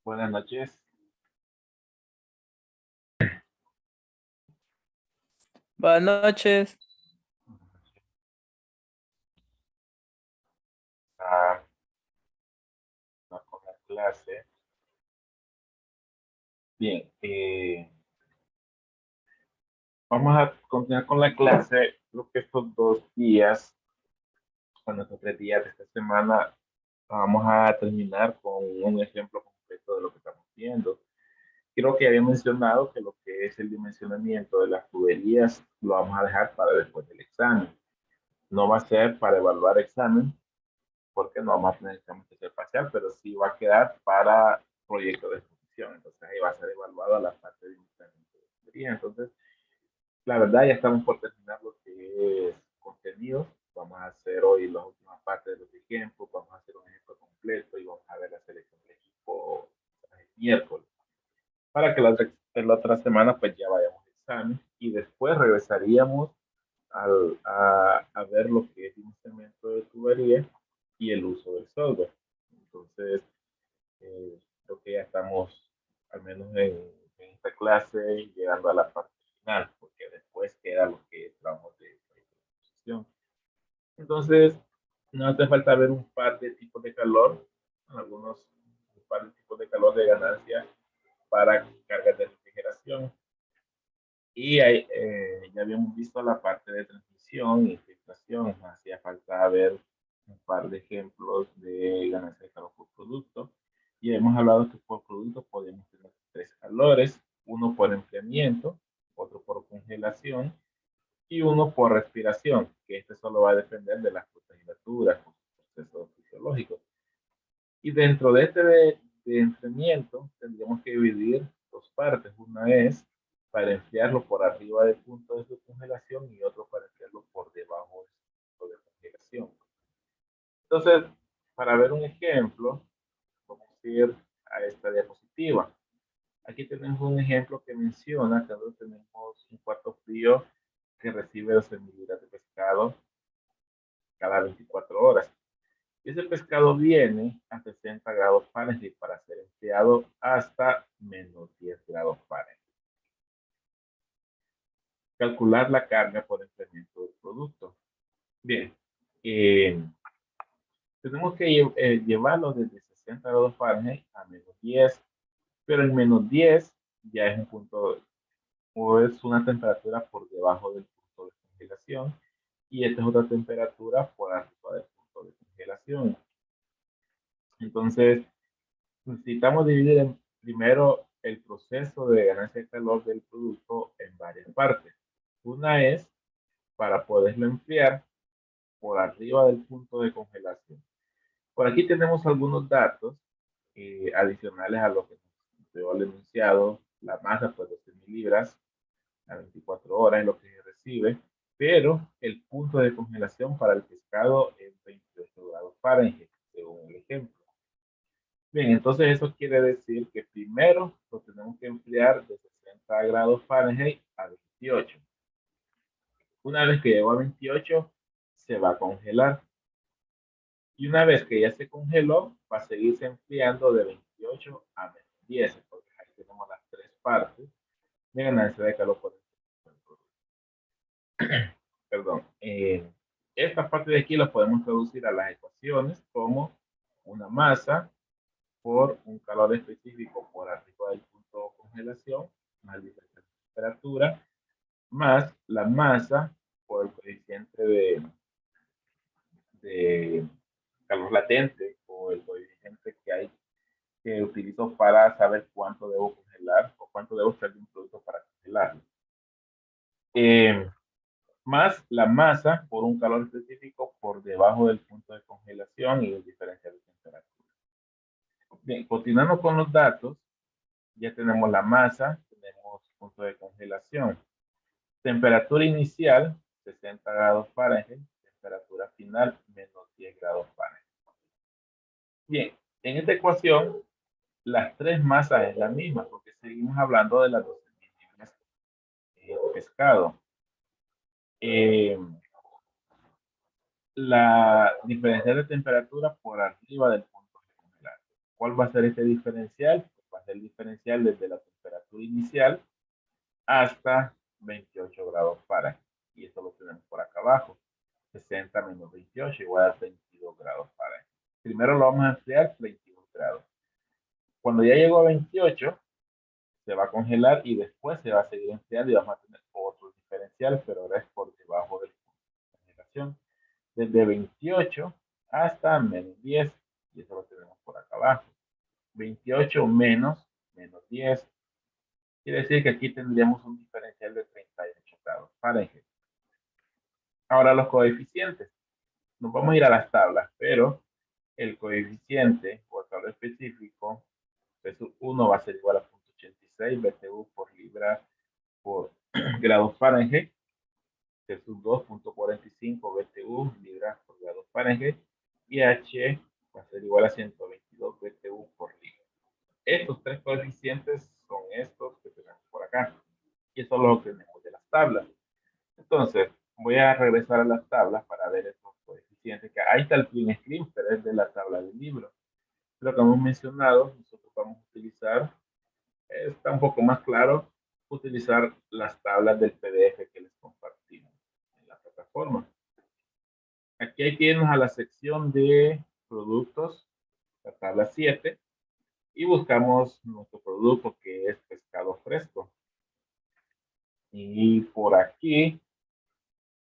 Buenas noches. Buenas noches. Ah, con la clase. Bien, vamos a continuar con la clase. Creo que estos 2 días, bueno, estos 3 días de esta semana, vamos a terminar con un ejemplo completo de lo que estamos viendo. Creo que había mencionado que lo que es el dimensionamiento de las tuberías lo vamos a dejar para después del examen. No va a ser para evaluar examen, porque no vamos a tener examen que ser parcial, pero sí va a quedar para proyecto de exposición. Entonces ahí va a ser evaluada la parte de dimensionamiento de tubería. Entonces, la verdad, ya estamos por terminar lo que es contenido. Vamos a hacer hoy la última parte de los ejemplos, vamos a hacer un ejemplo completo y vamos a ver la selección del equipo el miércoles. Para que la otra semana pues ya vayamos al examen y después regresaríamos a ver lo que es dimensionamiento de tubería y el uso del software. Entonces, creo que ya estamos al menos en esta clase llegando a la parte final, porque después queda lo que es trabajo de exposición. Entonces, no hace falta ver un par de tipos de calor, algunos un par de tipos de calor de ganancia para cargas de refrigeración. Y ahí, ya habíamos visto la parte de transmisión y filtración. Hacía falta ver un par de ejemplos de ganancia de calor por producto. Y hemos hablado que por producto podemos tener 3 calores: uno por enfriamiento, otro por congelación y uno por respiración, que este solo va a depender de las temperaturas, procesos fisiológicos. Y dentro de este de enfriamiento tendríamos que dividir 2 partes. Una es para enfriarlo por arriba del punto de su congelación y otro para enfriarlo por debajo del punto de congelación. Entonces, para ver un ejemplo, vamos a ir a esta diapositiva. Aquí tenemos un ejemplo que menciona que nosotros tenemos un cuarto frío que recibe 12.000 libras de pescado cada 24 horas. Y ese pescado viene a 60 grados Fahrenheit para ser enfriado hasta menos 10 grados Fahrenheit. Calcular la carga por enfriamiento del producto. Bien, tenemos que llevarlo desde 60 grados Fahrenheit a menos 10, pero el menos 10 ya es un punto o es una temperatura por debajo del punto de congelación y esta es otra temperatura por arriba del punto de congelación. Entonces, necesitamos dividir primero el proceso de ganancia de calor del producto en varias partes. Una es para poderlo enfriar por arriba del punto de congelación. Por aquí tenemos algunos datos adicionales a lo que veo al enunciado. La masa, pues 12.000 libras a 24 horas es lo que se recibe, pero el punto de congelación para el pescado es 28 grados Fahrenheit, según el ejemplo. Bien, entonces eso quiere decir que primero lo tenemos que enfriar de 60 grados Fahrenheit a 28. Una vez que llegó a 28, se va a congelar. Y una vez que ya se congeló, va a seguirse enfriando de 28 a menos 10. Entonces ahí tenemos las 3 partes de ganancia de calor por el producto. Perdón. Esta parte de aquí la podemos traducir a las ecuaciones como una masa por un calor específico por arriba del punto de congelación, más diferencia de temperatura, más la masa por el coeficiente de calor latente o el coeficiente que hay que utilizo para saber cuánto debo congelar o cuánto debo usar de un producto para congelarlo. Más la masa por un calor específico por debajo del punto de congelación y el diferencial de temperatura. Bien, continuando con los datos, ya tenemos la masa, tenemos punto de congelación. Temperatura inicial, 60 grados Fahrenheit. Temperatura final, menos 10 grados Fahrenheit. Bien, en esta ecuación, las 3 masas es la misma, porque seguimos hablando de las 12.000 libras de pescado. La diferencia de temperatura por arriba del punto de congelar. ¿Cuál va a ser este diferencial? Pues va a ser el diferencial desde la temperatura inicial hasta 28 grados Fahrenheit. Y esto lo tenemos por acá abajo. 60 menos 28 igual a 22 grados Fahrenheit. Primero lo vamos a enfriar 21 grados. Cuando ya llegó a 28, se va a congelar y después se va a seguir enfriando y vamos a tener otro diferencial, pero ahora es por debajo del punto de congelación. Desde 28 hasta menos 10, y eso lo tenemos por acá abajo. 28 menos 10, quiere decir que aquí tendríamos un diferencial de 38 grados Fahrenheit. Ahora los coeficientes. Nos vamos a ir a las tablas, pero el coeficiente o el calor específico, P1 va a ser igual a 0.86 BTU por libra por grado Fahrenheit. P2 0.45 BTU libras por grado Fahrenheit. Y H va a ser igual a 122 BTU por libra. Estos tres coeficientes son estos que tenemos por acá. Y eso es lo que tenemos de las tablas. Entonces, voy a regresar a las tablas para ver estos coeficientes. Que ahí está el print screen, pero es de la tabla del libro. Lo que hemos mencionado, nosotros vamos a utilizar, está un poco más claro, utilizar las tablas del PDF que les compartimos en la plataforma. Aquí hay que irnos a la sección de productos, la tabla 7, y buscamos nuestro producto que es pescado fresco. Y por aquí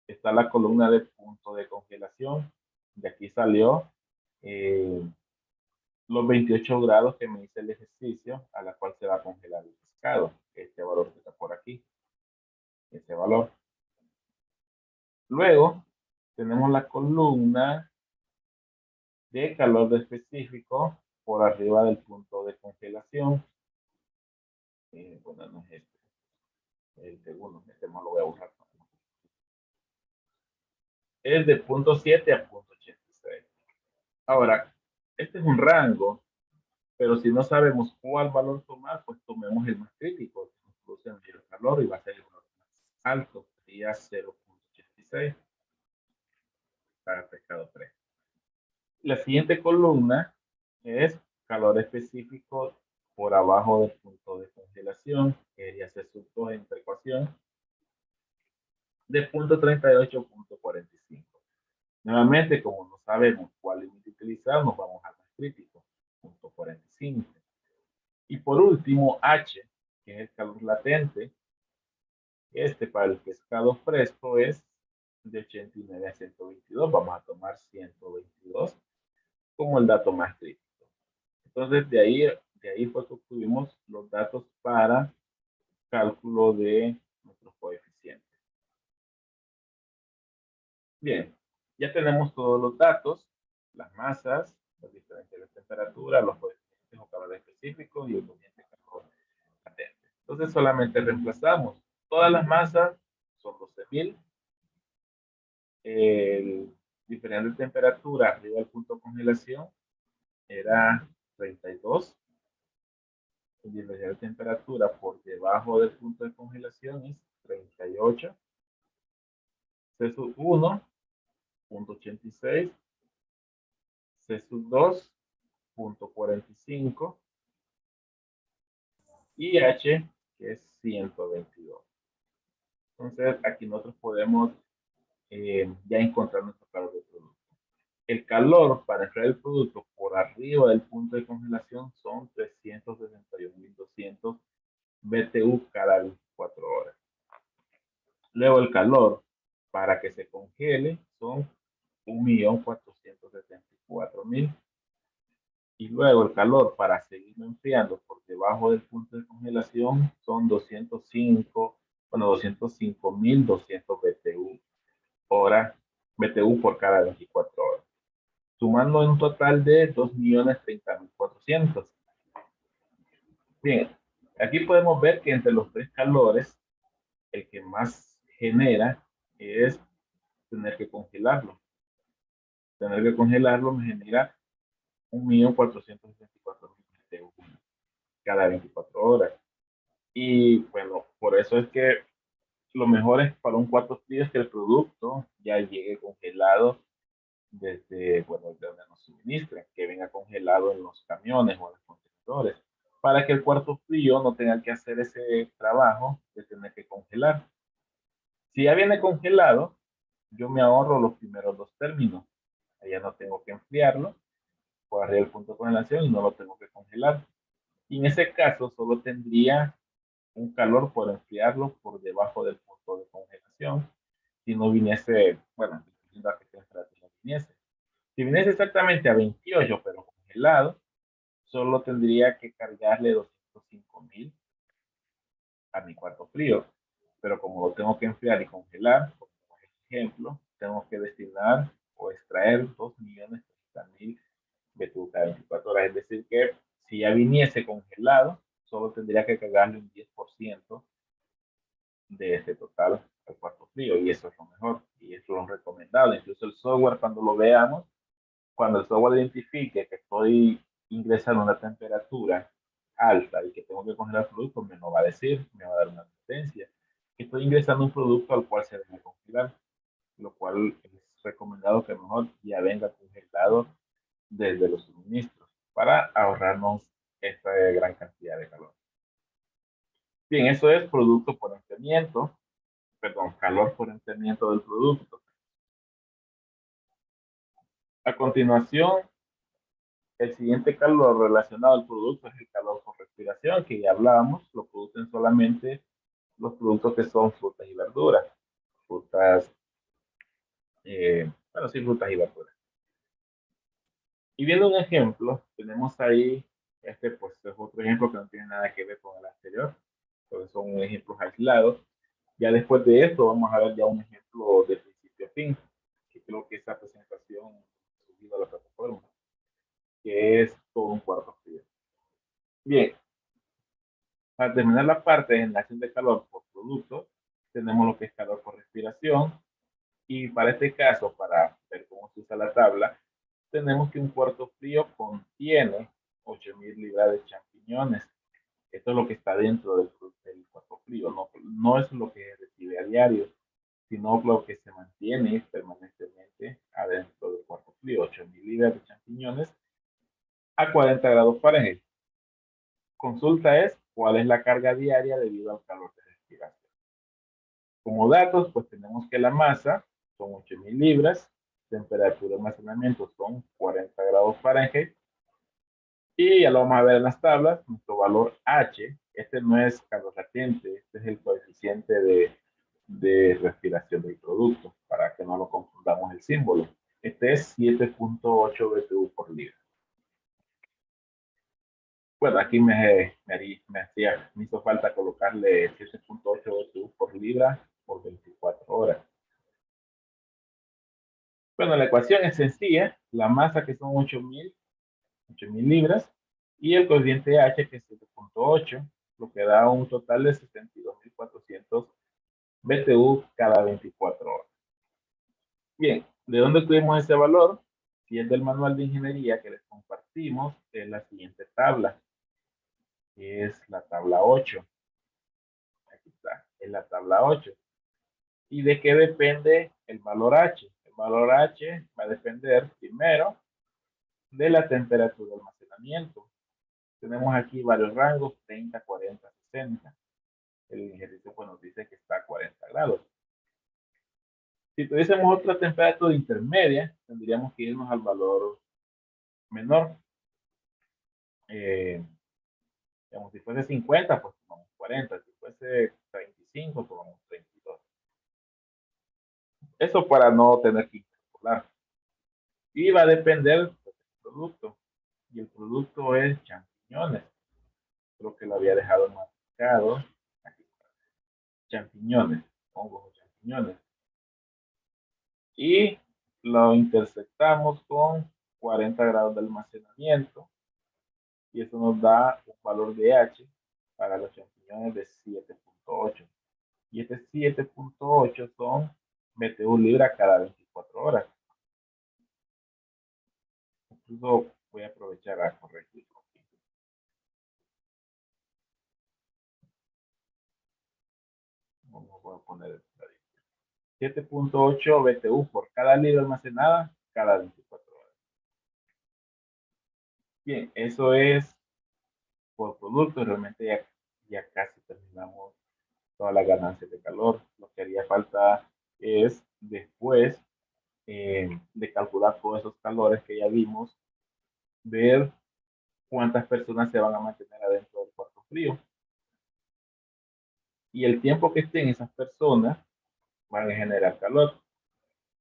está la columna de punto de congelación. De aquí salió los 28 grados que me dice el ejercicio a la cual se va a congelar el pescado. Este valor que está por aquí. Ese valor. Luego tenemos la columna de calor de específico por arriba del punto de congelación. Bueno, no es este. El segundo, este no lo voy a usar. Es de punto 7 a punto 86. Ahora, este es un rango, pero si no sabemos cuál valor tomar, pues tomemos el más crítico, que nos produce mayor calor y va a ser el valor más alto, sería 0.86 para pescado 3. La siguiente columna es calor específico por abajo del punto de congelación, que debería ser sub 2 en esta ecuación, de punto 38 a punto 45. Nuevamente, como no sabemos cuál límite utilizar, nos vamos al más crítico, punto 45. Y por último, H, que es el calor latente. Este para el pescado fresco es de 89 a 122. Vamos a tomar 122 como el dato más crítico. Entonces, de ahí pues obtuvimos los datos para cálculo de nuestros coeficientes. Bien, ya tenemos todos los datos, las masas, las diferencias de temperatura, los coeficientes o calor específicos y el coeficiente calor latente. Entonces, solamente reemplazamos. Todas las masas son 12.000. El diferencial de temperatura arriba del punto de congelación era 32. El diferencial de temperatura por debajo del punto de congelación es 38. C sub 1, punto 86. C sub 2, punto 45. Y H, que es 122. Entonces, aquí nosotros podemos ya encontrar nuestro calor de producto. El calor para enfriar el producto por arriba del punto de congelación son 361.200 BTU cada 24 horas. Luego el calor para que se congele son 1.474.000. Y luego el calor para seguir enfriando por debajo del punto de congelación son 205.200 BTU por cada 24 horas. Sumando un total de 2.030.400. Bien, aquí podemos ver que entre los tres calores, el que más genera es tener que congelarlo. Tener que congelarlo me genera 1.464.000 cada 24 horas. Y bueno, por eso es que lo mejor es para un cuarto frío es que el producto ya llegue congelado desde, bueno, de donde nos suministran, que venga congelado en los camiones o en los contenedores, para que el cuarto frío no tenga que hacer ese trabajo de tener que congelar. Si ya viene congelado, yo me ahorro los primeros dos términos. Ya no tengo que enfriarlo, puedo arriba el punto de congelación y no lo tengo que congelar. Y en ese caso solo tendría un calor por enfriarlo por debajo del punto de congelación. Si no viniese, bueno, a qué temperatura viniese. Si viniese exactamente a 28, pero congelado, solo tendría que cargarle 205.000 a mi cuarto frío. Pero como lo tengo que enfriar y congelar, por ejemplo, tengo que destinar o extraer 2.030.000 BTU cada 24 horas. Es decir, que si ya viniese congelado, solo tendría que cargarle un 10% de este total al cuarto frío. Y eso es lo mejor. Y eso es lo recomendable. Incluso el software, cuando lo veamos, cuando el software identifique que estoy ingresando a una temperatura alta y que tengo que congelar el producto, me lo va a decir, me va a dar una advertencia. Que estoy ingresando un producto al cual se debe congelar, lo cual es recomendado que mejor ya venga congelado desde los suministros para ahorrarnos esta gran cantidad de calor. Bien, eso es producto por enfriamiento, perdón, calor por enfriamiento del producto. A continuación, el siguiente calor relacionado al producto es el calor por respiración, que ya hablábamos, lo producen solamente los productos que son frutas y verduras. Frutas, bueno, sí, frutas y verduras. Y viendo un ejemplo, tenemos ahí, este pues es otro ejemplo que no tiene nada que ver con el anterior, porque son ejemplos aislados. Ya después de esto vamos a ver ya un ejemplo de principio a fin, que creo que esta presentación subida a la plataforma, que es todo un cuarto frío. Bien, para terminar la parte de generación de calor por producto, tenemos lo que es calor por respiración. Y para este caso, para ver cómo se usa la tabla, tenemos que un cuarto frío contiene 8.000 libras de champiñones. Esto es lo que está dentro del cuarto frío, no es lo que recibe a diario, sino lo que se mantiene permanentemente adentro del cuarto frío, 8.000 libras de champiñones a 40 grados Fahrenheit. Consulta es cuál es la carga diaria debido al calor de respiración. Como datos, pues tenemos que la masa son 8.000 libras, temperatura de almacenamiento son 40 grados Fahrenheit, y ya lo vamos a ver en las tablas, nuestro valor H, este no es calor latente, este es el coeficiente de respiración del producto, para que no lo confundamos el símbolo. Este es 7.8 BTU por libra. Bueno, aquí me hizo falta colocarle 7.8 BTU por libra por 24 horas. Bueno, la ecuación es sencilla, la masa que son 8.000 libras y el coeficiente H que es 7.8, lo que da un total de 72.400 BTU cada 24 horas. Bien, ¿de dónde tuvimos ese valor? Si es del manual de ingeniería que les compartimos, es la siguiente tabla, que es la tabla 8. Aquí está, es la tabla 8. ¿Y de qué depende el valor H? El valor H va a depender primero de la temperatura de almacenamiento. Tenemos aquí varios rangos, 30, 40, 60. El ejercicio pues, nos dice que está a 40 grados. Si tuviésemos otra temperatura intermedia, tendríamos que irnos al valor menor. Digamos, si fuese 50, pues tomamos 40. Si fuese 35, tomamos 32. Eso para no tener que calcular. Y va a depender del producto. Y el producto es champiñones. Creo que lo había dejado marcado. Aquí está. Champiñones. Hongos o champiñones. Y lo intersectamos con 40 grados de almacenamiento. Y eso nos da un valor de H para los champiñones de 7.8. Y este 7.8 son BTU libra cada 24 horas. Incluso voy a aprovechar a corregirlo. Vamos a poner 7.8 BTU por cada libra almacenada cada 24 horas. Bien, eso es por producto. Realmente ya casi terminamos todas las ganancias de calor. Lo que haría falta es después de calcular todos esos calores que ya vimos, ver cuántas personas se van a mantener adentro del cuarto frío. Y el tiempo que estén esas personas van a generar calor.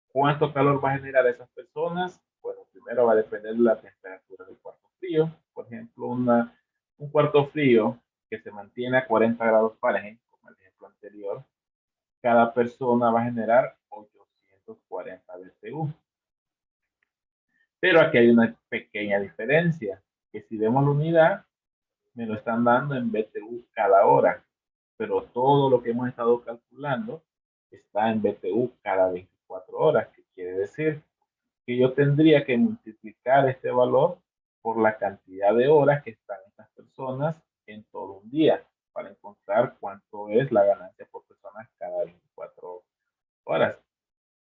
¿Cuánto calor va a generar esas personas? Bueno, primero va a depender de la temperatura del cuarto frío. Por ejemplo, un cuarto frío que se mantiene a 40 grados Fahrenheit, como el ejemplo anterior, cada persona va a generar 840 BTU. Pero aquí hay una pequeña diferencia, que si vemos la unidad, me lo están dando en BTU cada hora, pero todo lo que hemos estado calculando está en BTU cada 24 horas, que quiere decir que yo tendría que multiplicar este valor por la cantidad de horas que están estas personas en todo un día para encontrar cuánto es la ganancia por persona cada 24 horas.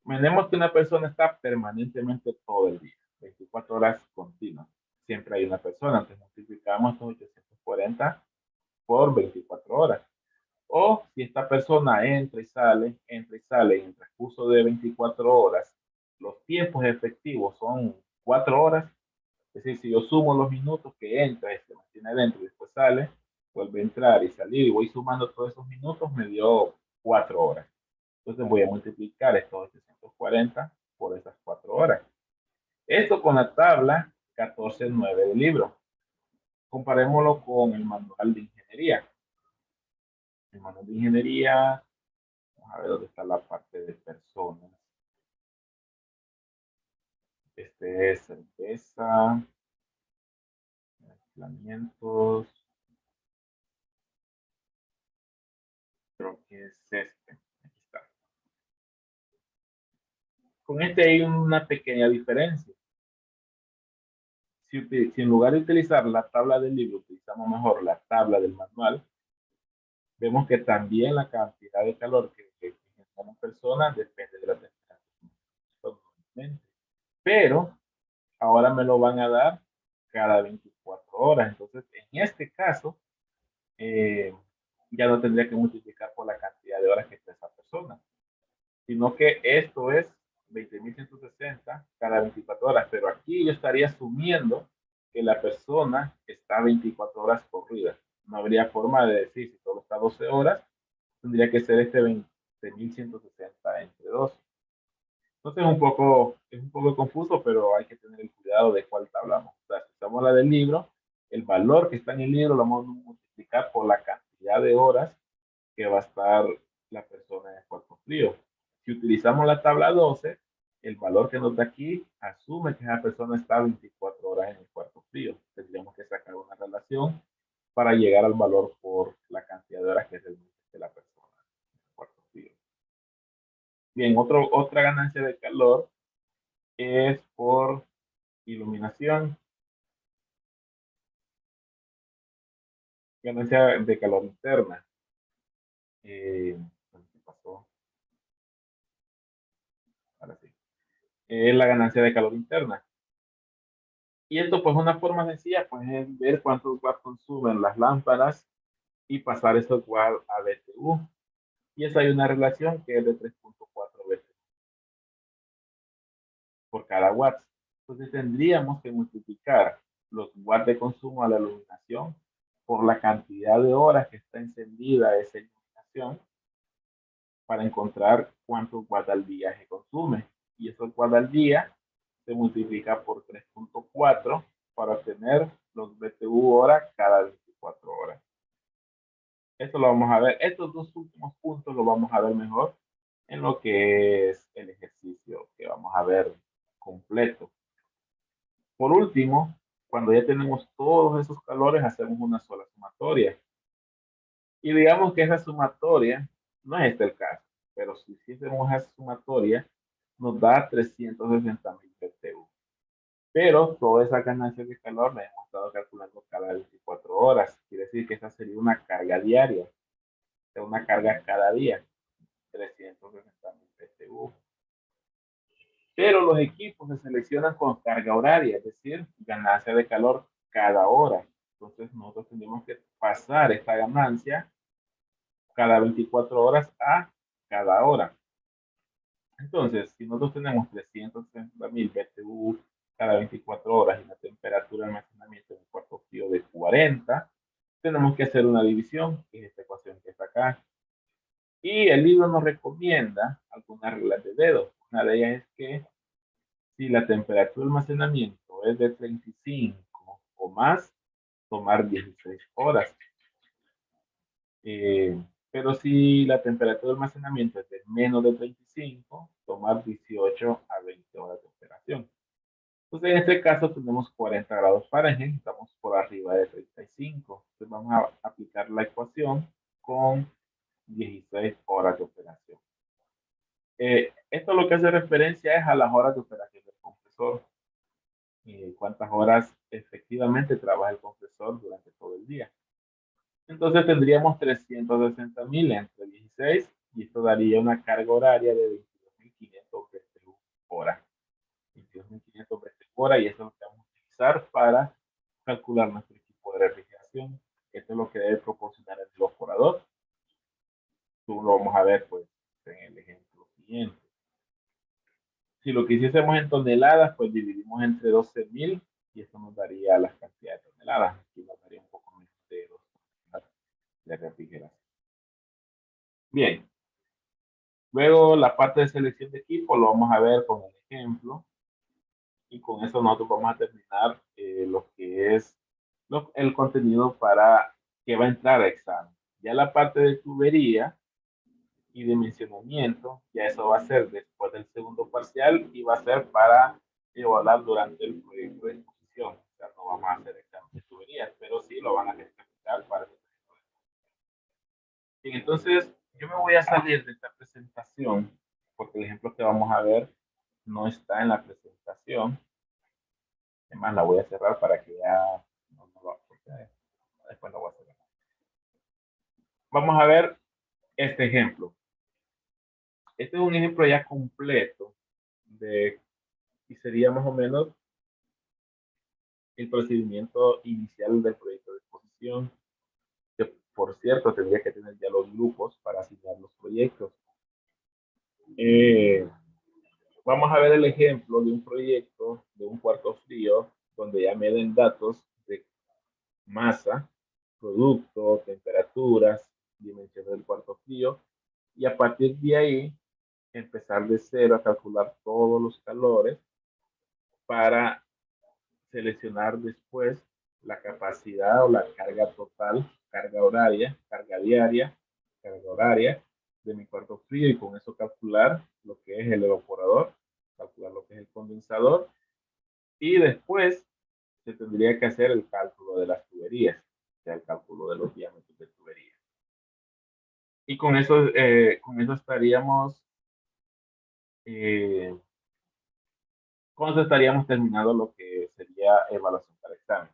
Imaginemos que una persona está permanentemente todo el día, 24 horas continuas. Siempre hay una persona, entonces multiplicamos estos 840 por 24 horas. O si esta persona entra y sale en el transcurso de 24 horas, los tiempos efectivos son 4 horas. Es decir, si yo sumo los minutos que entra y se mantiene adentro y después sale, vuelve a entrar y salir y voy sumando todos esos minutos, me dio 4 horas. Entonces voy a multiplicar estos 840 por esas 4 horas. Esto con la tabla 14.9 del libro. Comparémoslo con el manual de ingeniería. El manual de ingeniería, vamos a ver dónde está la parte de personas. Este es cerveza, aislamientos. Creo que es este. Aquí está. Con este hay una pequeña diferencia. Si en lugar de utilizar la tabla del libro, utilizamos mejor la tabla del manual, vemos que también la cantidad de calor que generan personas depende de la temperatura. Pero ahora me lo van a dar cada 24 horas. Entonces, en este caso, ya no tendría que multiplicar por la cantidad de horas que está esa persona, sino que esto es 20.160 cada 24 horas. Pero aquí yo estaría asumiendo que la persona está 24 horas corridas. No habría forma de decir si solo está 12 horas, tendría que ser este 20.160 entre 2. Entonces es un poco confuso, pero hay que tener el cuidado de cuál hablamos. O sea, si usamos la del libro, el valor que está en el libro lo vamos a multiplicar por la cantidad de horas que va a estar la persona en el cuarto frío. Si utilizamos la tabla 12, el valor que nos da aquí asume que esa persona está 24 horas en el cuarto frío. Tendríamos que sacar una relación para llegar al valor por la cantidad de horas que es el de la persona en el cuarto frío. Bien, otra ganancia de calor es por iluminación. Ganancia de calor interna. ¿Qué pasó? Ahora sí. Es la ganancia de calor interna. Y esto, pues, una forma sencilla, pues, es ver cuántos watts consumen las lámparas y pasar esos watts a BTU. Y esa hay una relación que es de 3.4 BTU por cada watt. Entonces tendríamos que multiplicar los watts de consumo a la iluminación por la cantidad de horas que está encendida esa iluminación para encontrar cuántos watts al día se consume. Y esos watts al día se multiplica por 3.4 para obtener los BTU hora cada 24 horas. Esto lo vamos a ver. Estos dos últimos puntos lo vamos a ver mejor en lo que es el ejercicio que vamos a ver completo. Por último, cuando ya tenemos todos esos calores, hacemos una sola sumatoria. Y digamos que esa sumatoria, no es este el caso, pero si hiciésemos esa sumatoria, nos da 360.000 BTU. Pero toda esa ganancia de calor la hemos estado calculando cada 24 horas. Quiere decir que esa sería una carga diaria, o sea, una carga cada día, 360.000 BTU. Pero los equipos se seleccionan con carga horaria, es decir, ganancia de calor cada hora. Entonces nosotros tenemos que pasar esta ganancia cada 24 horas a cada hora. Entonces, si nosotros tenemos 360.000 BTU cada 24 horas y una temperatura de almacenamiento en el cuarto frío de 40, tenemos que hacer una división, que es esta ecuación que está acá. Y el libro nos recomienda algunas reglas de dedo. Una de ellas es que si la temperatura de almacenamiento es de 35 o más, tomar 16 horas. Pero si la temperatura de almacenamiento es de menos de 35, tomar 18 a 20 horas de operación. Entonces, en este caso tenemos 40 grados Fahrenheit, estamos por arriba de 35. Entonces, vamos a aplicar la ecuación con 16 horas de operación. Esto lo que hace referencia es a las horas de operación del compresor. Cuántas horas efectivamente trabaja el compresor durante todo el día. Entonces tendríamos 360.000 entre 16 y esto daría una carga horaria de 22.500 BTU hora. 22.500 BTU hora, y eso es lo que vamos a utilizar para calcular nuestro equipo de refrigeración. Esto es lo que debe proporcionar el evaporador. Tú lo vamos a ver pues en el ejemplo siguiente. Si lo que hiciésemos en toneladas, pues dividimos entre 12.000 y esto nos daría las cantidades de toneladas. Aquí nos daría un poco menos de 2 toneladas de refrigeración. Bien. Luego la parte de selección de equipo lo vamos a ver con el ejemplo. Y con eso nosotros vamos a terminar lo que es el contenido para que va a entrar a examen. Ya la parte de tubería y dimensionamiento, ya eso va a ser después del segundo parcial y va a ser para evaluar durante el proyecto de exposición. O sea, no vamos a hacer examen de tuberías, pero sí lo van a necesitar para el proyecto de exposición. Bien, entonces yo me voy a salir de esta presentación porque el ejemplo que vamos a ver no está en la presentación. Además, la voy a cerrar para que ya no lo, porque después lo voy a cerrar. Vamos a ver este ejemplo. Este es un ejemplo ya completo y sería más o menos el procedimiento inicial del proyecto de exposición, que por cierto tendría que tener ya los grupos para asignar los proyectos. Vamos a ver el ejemplo de un proyecto de un cuarto frío donde ya me den datos de masa, producto, temperaturas, dimensiones del cuarto frío, y a partir de ahí empezar de cero a calcular todos los calores para seleccionar después la capacidad o la carga total, carga horaria, carga diaria, carga horaria de mi cuarto frío, y con eso calcular lo que es el evaporador, calcular lo que es el condensador, y después se tendría que hacer el cálculo de las tuberías, o sea, el cálculo de los diámetros de tubería. Y con eso estaríamos terminando lo que sería evaluación para examen.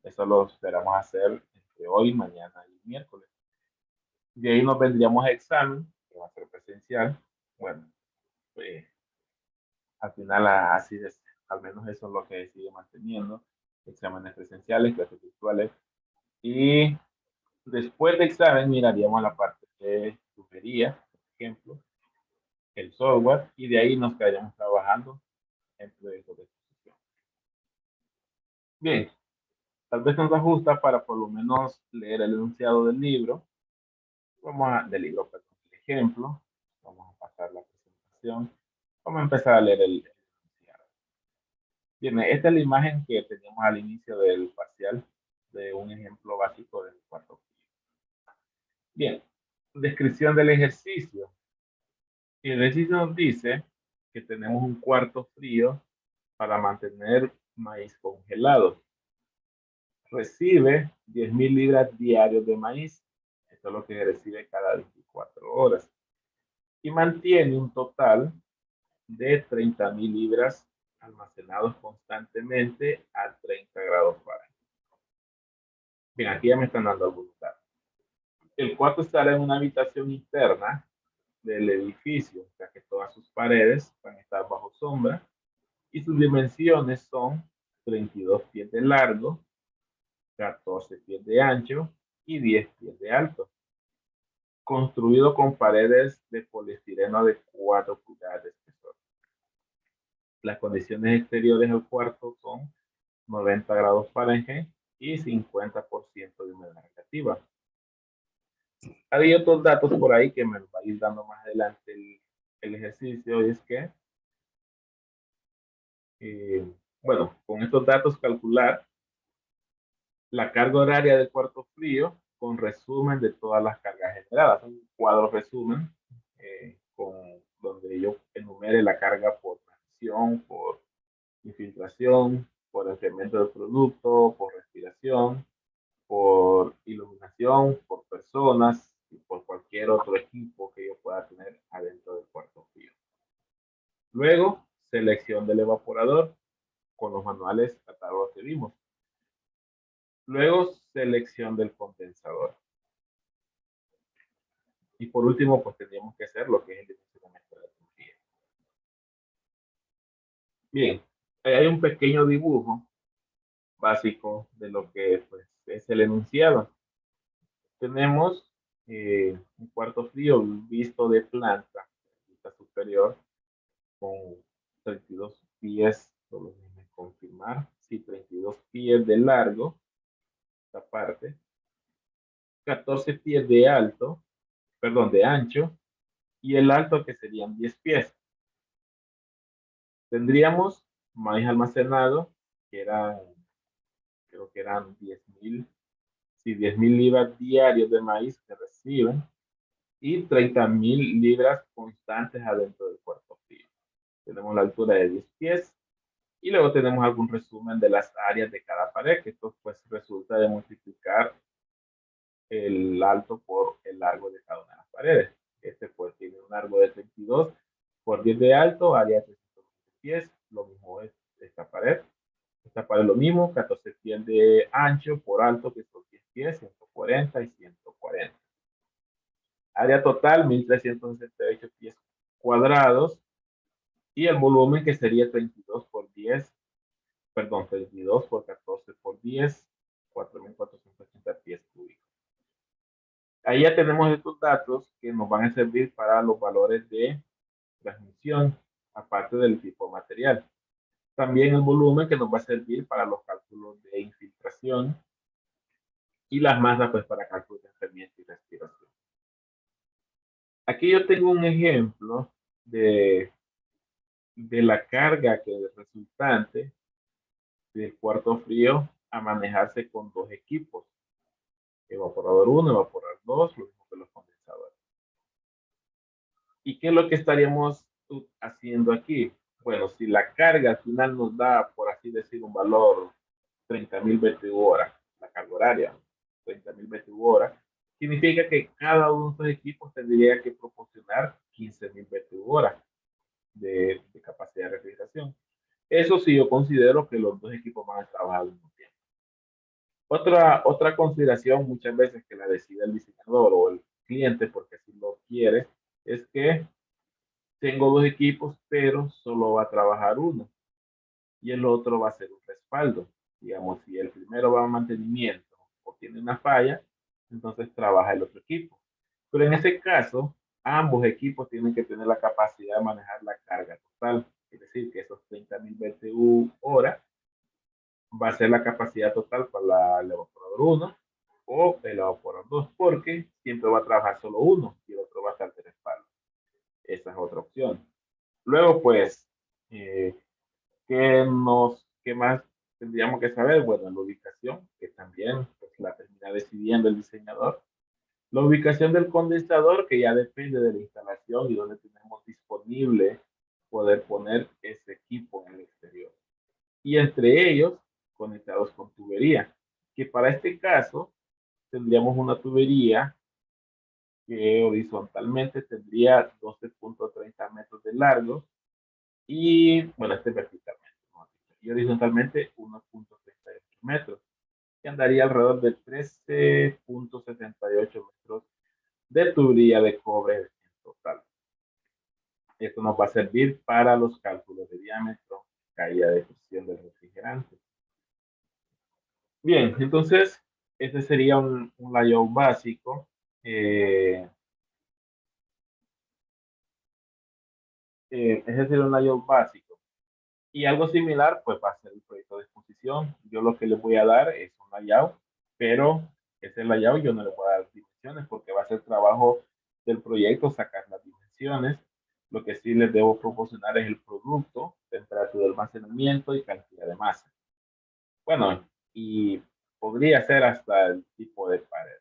Eso lo esperamos hacer entre hoy, mañana y miércoles. De ahí nos vendríamos a examen, que va a ser presencial. Bueno, pues, al final así es, al menos eso es lo que sigue manteniendo. Exámenes presenciales, clases virtuales. Y después de examen miraríamos la parte de tubería, por ejemplo, el software, y de ahí nos quedaríamos trabajando en proyectos de exposición. Bien, tal vez nos ajusta para por lo menos leer el enunciado del libro. Del libro, perdón, el ejemplo. Vamos a pasar la presentación. Vamos a empezar a leer el enunciado. Bien, esta es la imagen que teníamos al inicio del parcial de un ejemplo básico del cuarto frío. Bien, descripción del ejercicio. Y el ejercicio nos dice que tenemos un cuarto frío para mantener maíz congelado. Recibe 10.000 libras diarios de maíz. Esto es lo que recibe cada 24 horas. Y mantiene un total de 30.000 libras almacenados constantemente a 30 grados Fahrenheit. Bien, aquí ya me están dando algunos datos. El cuarto estará en una habitación interna del edificio, o sea que todas sus paredes van a estar bajo sombra y sus dimensiones son 32 pies de largo, 14 pies de ancho y 10 pies de alto, construido con paredes de poliestireno de 4 pulgadas de espesor. Las condiciones exteriores del cuarto son 90 grados Fahrenheit y 50% de humedad relativa. Hay otros datos por ahí que me los va a ir dando más adelante el ejercicio, y es que, bueno, con estos datos calcular la carga horaria del cuarto frío con resumen de todas las cargas generadas. Un cuadro resumen donde yo enumere la carga por transición, por infiltración, por enfriamiento del producto, por respiración, por iluminación, por personas y por cualquier otro equipo que yo pueda tener adentro del cuarto frío. Luego, selección del evaporador con los manuales catálogos que vimos. Luego, selección del condensador. Y por último, pues tendríamos que hacer lo que es el dimensionamiento de la tubería. Bien, hay un pequeño dibujo básico de lo que pues, es el enunciado. Tenemos un cuarto frío visto de planta, vista superior, con 32 pies, solo déjenme confirmar, sí, 32 pies de largo, esta parte, 14 pies de alto, perdón, de ancho, y el alto que serían 10 pies. Tendríamos maíz almacenado, que eran, creo que eran 10.000, sí, 10.000 libras diarios de maíz que reciben, y 30.000 libras constantes adentro del cuarto frío. Tenemos la altura de 10 pies, y luego tenemos algún resumen de las áreas de cada pared, que esto pues resulta de multiplicar el alto por el largo de cada una de las paredes. Este pues tiene un largo de 32 por 10 de alto, área de 320 pies, lo mismo es esta pared. Esta pared lo mismo, 14 pies de ancho por alto, que son 10 pies, 140 y 140. Área total, 1.368 pies cuadrados, y el volumen que sería 32 por 10, perdón, 32 por 14 por 10, 4.480 pies cúbicos. Ahí ya tenemos estos datos que nos van a servir para los valores de transmisión, aparte del tipo de material. También el volumen que nos va a servir para los cálculos de infiltración y las masas pues para cálculos de enfriamiento y respiración. Aquí yo tengo un ejemplo de la carga que es resultante del cuarto frío a manejarse con dos equipos. Evaporador 1, evaporador 2, lo mismo que los condensadores. ¿Y qué es lo que estaríamos haciendo aquí? Bueno, si la carga al final nos da, por así decir, un valor 30.000 BTU hora, la carga horaria, 30.000 BTU hora, significa que cada uno de estos equipos tendría que proporcionar 15.000 BTU hora de capacidad de refrigeración. Eso sí, yo considero que los dos equipos van a trabajar al mismo tiempo. Otra consideración muchas veces que la decide el diseñador o el cliente, porque así lo quiere, es que tengo dos equipos, pero solo va a trabajar uno y el otro va a ser un respaldo. Digamos, si el primero va a mantenimiento o tiene una falla, entonces trabaja el otro equipo. Pero en ese caso, ambos equipos tienen que tener la capacidad de manejar la carga total. Es decir, que esos 30.000 BTU hora va a ser la capacidad total para el evaporador 1 o el evaporador 2, porque siempre va a trabajar solo uno y el otro va a estar de respaldo. Esa es otra opción. Luego, pues, ¿qué más tendríamos que saber? Bueno, la ubicación, que también pues, la termina decidiendo el diseñador. La ubicación del condensador, que ya depende de la instalación y donde tenemos disponible poder poner ese equipo en el exterior. Y entre ellos, conectados con tubería, que para este caso tendríamos una tubería que horizontalmente tendría 12.30 metros de largo y, bueno, este verticalmente, ¿no? Y horizontalmente 1.38 metros, que andaría alrededor de 13.78 metros de tubería de cobre en total. Esto nos va a servir para los cálculos de diámetro, caída de presión del refrigerante. Bien, entonces, este sería un layout básico. Eh, ese sería un layout básico. Y algo similar, pues va a ser el proyecto de exposición. Yo lo que les voy a dar es un layout, pero ese layout yo no le voy a dar dimensiones porque va a ser trabajo del proyecto sacar las dimensiones. Lo que sí les debo proporcionar es el producto, temperatura de almacenamiento y cantidad de masa. Bueno, y podría ser hasta el tipo de pared.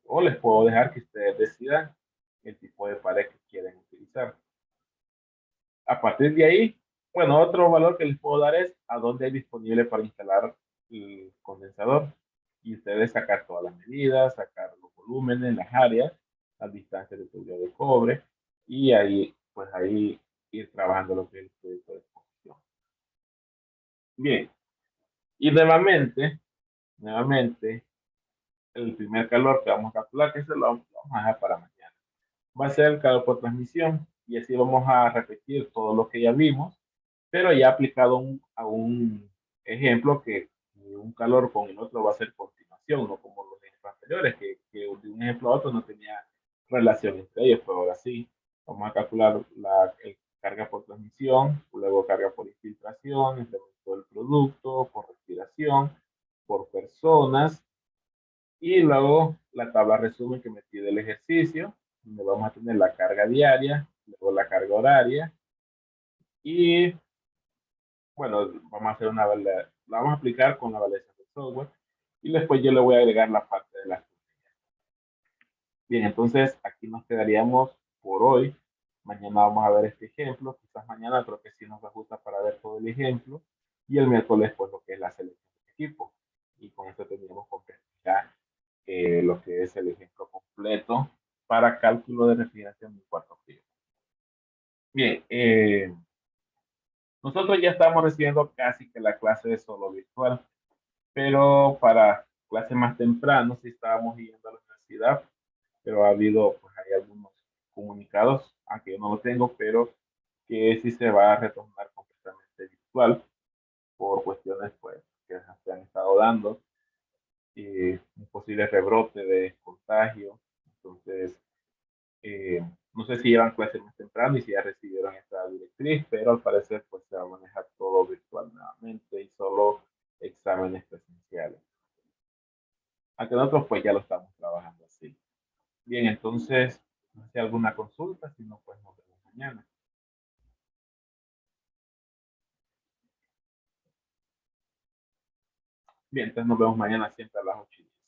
O les puedo dejar que ustedes decidan el tipo de pared que quieren utilizar. A partir de ahí, bueno, otro valor que les puedo dar es a dónde hay disponible para instalar el condensador. Y ustedes sacar todas las medidas, sacar los volúmenes, las áreas, las distancias de tubería de cobre y ahí, pues ahí ir trabajando lo que es el proyecto de exposición. Bien, y nuevamente, el primer calor que vamos a calcular, que se lo vamos a dejar para mañana, va a ser el calor por transmisión y así vamos a repetir todo lo que ya vimos, pero ya aplicado a un ejemplo que un calor con el otro va a ser continuación, no como los ejemplos anteriores, que de un ejemplo a otro no tenía relación entre ellos, pero ahora sí, vamos a calcular el carga por transmisión, luego carga por infiltración, incremento del producto, por respiración, por personas, y luego la tabla resumen que me pide el ejercicio, donde vamos a tener la carga diaria, luego la carga horaria, y bueno, vamos a hacer la vamos a aplicar con la validación del software, y después yo le voy a agregar la parte de las tuberías. Bien, entonces aquí nos quedaríamos por hoy. Mañana vamos a ver este ejemplo, quizás mañana creo que sí nos ajusta para ver todo el ejemplo, y el miércoles pues lo que es la selección de equipo. Y con esto tendríamos completar lo que es el ejemplo completo para cálculo de refrigeración en cuarto frío. Bien, nosotros ya estamos recibiendo casi que la clase de solo virtual, pero para clases más temprano sí estábamos yendo a la universidad, pero ha habido, pues hay algunos comunicados, aunque yo no lo tengo, pero que sí se va a retornar completamente virtual por cuestiones pues que se han estado dando, un posible rebrote de contagio. Entonces, no sé si llevan clases más temprano y si ya recibieron esta directriz, pero al parecer pues se va a manejar todo virtual nuevamente y solo exámenes presenciales. Aunque nosotros pues ya lo estamos trabajando así. Bien, entonces, no sé si alguna consulta, si no, pues nos vemos mañana. Bien, entonces nos vemos mañana siempre a las 8:10.